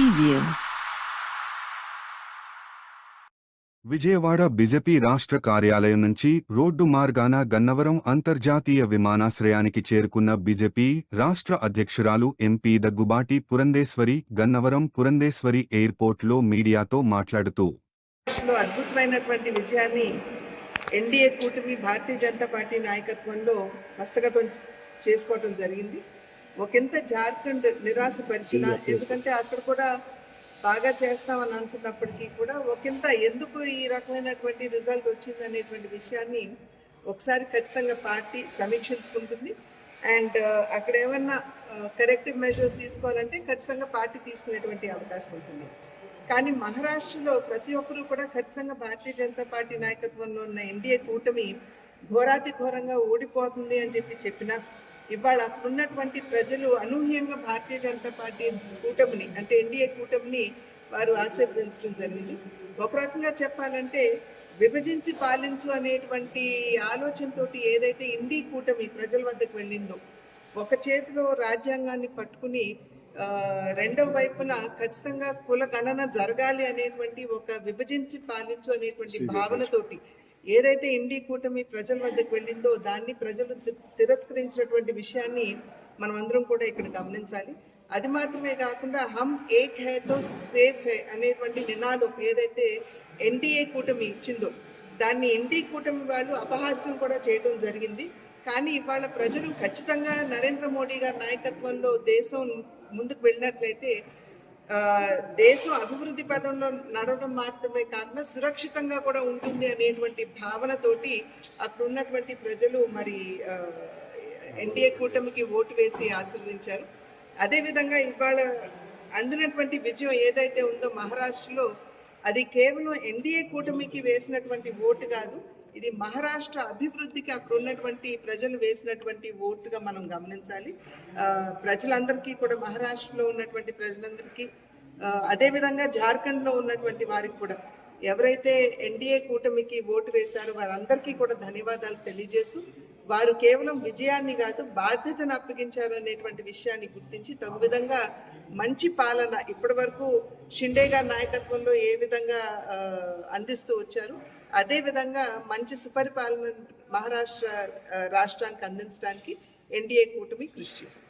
Preview. Vijayawada BJP రాష్ట్ర కార్యాలయం నుంచి రోడ్డు మార్గాన గన్నవరం అంతర్జాతీయ విమానాశ్రయానికి చేరుకున్న బీజేపీ రాష్ట్ర అధ్యక్షురాలు ఎంపీ దగ్గుబాటి పురంధేశ్వరి గన్నవరం పురంధేశ్వరి ఎయిర్పోర్ట్లో మీడియాతో మాట్లాడుతూ అద్భుతమైనటువంటి విజయాన్ని ఎన్డీఏ కూటమి భారతీయ జనతా పార్టీ నాయకత్వంలో హస్తగతం చేసుకోవడం జరిగింది. ఒకంత జార్ఖండ్ నిరాశపరిచిన, ఎందుకంటే అక్కడ కూడా బాగా చేస్తామని అనుకున్నప్పటికీ కూడా ఒకంత ఎందుకు ఈ రకమైనటువంటి రిజల్ట్ వచ్చింది అనేటువంటి విషయాన్ని ఒకసారి ఖచ్చితంగా పార్టీ సమీక్షించుకుంటుంది. అండ్ అక్కడ ఏమన్నా కరెక్టివ్ మెజర్స్ తీసుకోవాలంటే ఖచ్చితంగా పార్టీ తీసుకునేటువంటి అవకాశం ఉంటుంది. కానీ మహారాష్ట్రలో ప్రతి ఒక్కరూ కూడా ఖచ్చితంగా భారతీయ జనతా పార్టీ నాయకత్వంలో ఉన్న ఎన్డీఏ కూటమి ఘోరాతి ఘోరంగా ఓడిపోతుంది అని చెప్పినా ఇవాళ అక్కడున్నటువంటి ప్రజలు అనూహ్యంగా భారతీయ జనతా పార్టీ కూటమిని అంటే ఎన్డీఏ కూటమిని వారు ఆశీర్వదించడం జరిగింది. ఒక రకంగా చెప్పాలంటే విభజించి పాలించు అనేటువంటి ఆలోచనతో ఏదైతే ఎన్డీఏ కూటమి ప్రజల వద్దకు వెళ్ళిందో, ఒక చేతిలో రాజ్యాంగాన్ని పట్టుకుని రెండవ వైపున ఖచ్చితంగా కుల గణన జరగాలి అనేటువంటి ఒక విభజించి పాలించు అనేటువంటి భావనతోటి ఏదైతే ఎన్డీఏ కూటమి ప్రజల వద్దకు వెళ్ళిందో దాన్ని ప్రజలు తిరస్కరించినటువంటి విషయాన్ని మనం అందరం కూడా ఇక్కడ గమనించాలి. అది మాత్రమే కాకుండా హమ్ ఏక్ హై తో సేఫ్ హై అనేటువంటి నినాదం ఏదైతే ఎన్డీఏ కూటమి ఇచ్చిందో దాన్ని ఎన్డీఏ కూటమి వాళ్ళు అపహాస్యం కూడా చేయడం జరిగింది. కానీ ఇవాళ ప్రజలు ఖచ్చితంగా నరేంద్ర మోడీ గారి నాయకత్వంలో దేశం ముందుకు వెళ్ళినట్లయితే దేశం అభివృద్ధి పదంలో నడవడం మాత్రమే కాకుండా సురక్షితంగా కూడా ఉంటుంది అనేటువంటి భావనతోటి అక్కడ ఉన్నటువంటి ప్రజలు మరి ఎన్డీఏ కూటమికి ఓటు వేసి ఆశీర్వదించారు. అదేవిధంగా ఇవాళ అందినటువంటి విజయం ఏదైతే ఉందో మహారాష్ట్రలో అది కేవలం ఎన్డీఏ కూటమికి వేసినటువంటి ఓటు కాదు, ఇది మహారాష్ట్ర అభివృద్ధికి అక్కడ ఉన్నటువంటి ప్రజలు వేసినటువంటి ఓటుగా మనం గమనించాలి. ప్రజలందరికీ కూడా మహారాష్ట్రలో ఉన్నటువంటి ప్రజలందరికీ అదేవిధంగా జార్ఖండ్లో ఉన్నటువంటి వారికి కూడా ఎవరైతే ఎన్డీఏ కూటమికి ఓటు వేశారో వారందరికీ కూడా ధన్యవాదాలు తెలియజేస్తూ వారు కేవలం విజయాన్ని కాదు బాధ్యతను అప్పగించారు అనేటువంటి విషయాన్ని గుర్తించి తగు విధంగా మంచి పాలన ఇప్పటి వరకు షిండే గారి నాయకత్వంలో ఏ విధంగా అందిస్తూ వచ్చారు అదేవిధంగా మంచి సుపరిపాలన మహారాష్ట్ర రాష్ట్రానికి అందించడానికి ఎన్డీఏ కూటమి కృషి చేస్తుంది.